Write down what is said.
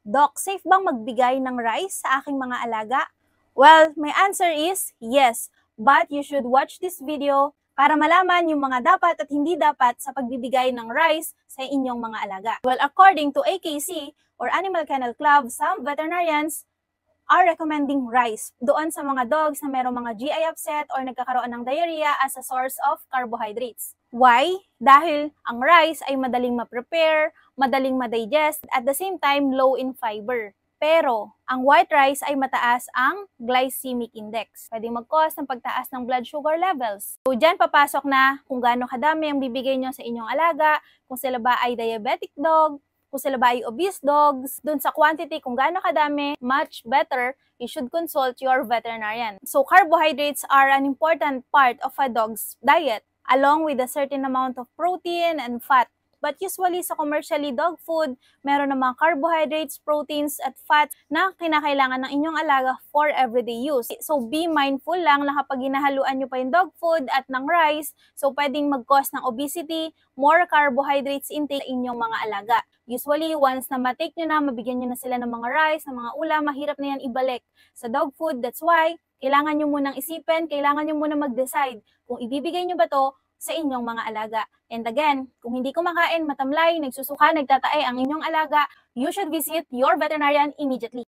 Doc, safe bang magbigay ng rice sa aking mga alaga? Well, my answer is yes. But you should watch this video para malaman yung mga dapat at hindi dapat sa pagbibigay ng rice sa inyong mga alaga. Well, according to AKC or Animal Kennel Club, some veterinarians are recommending rice doon sa mga dogs na merong mga GI upset or nagkakaroon ng diarrhea as a source of carbohydrates. Why? Dahil ang rice ay madaling ma-prepare, madaling ma-digest, at the same time low in fiber. Pero, ang white rice ay mataas ang glycemic index. Pwede mag-cause ng pagtaas ng blood sugar levels. So, dyan papasok na kung gaano kadami ang bibigay nyo sa inyong alaga, kung sila ba ay diabetic dog, kung sila ba ay obese dogs, dun sa quantity kung gaano kadami, much better, you should consult your veterinarian. So carbohydrates are an important part of a dog's diet, along with a certain amount of protein and fat. But usually sa commercially dog food, meron ng mga carbohydrates, proteins, at fats na kinakailangan ng inyong alaga for everyday use. So be mindful lang na kapag hinahaluan nyo pa yung dog food at ng rice, so pwedeng mag-cause ng obesity, more carbohydrates intake sa inyong mga alaga. Usually, once na ma-take nyo na, mabigyan nyo na sila ng mga rice, ng mga ulam, mahirap na yan ibalik sa dog food. That's why, kailangan nyo munang isipin, kailangan nyo munang mag-decide kung ibibigay nyo ba to sa inyong mga alaga. And again, kung hindi kumakain, matamlay, nagsusuka, nagtatae ang inyong alaga, you should visit your veterinarian immediately.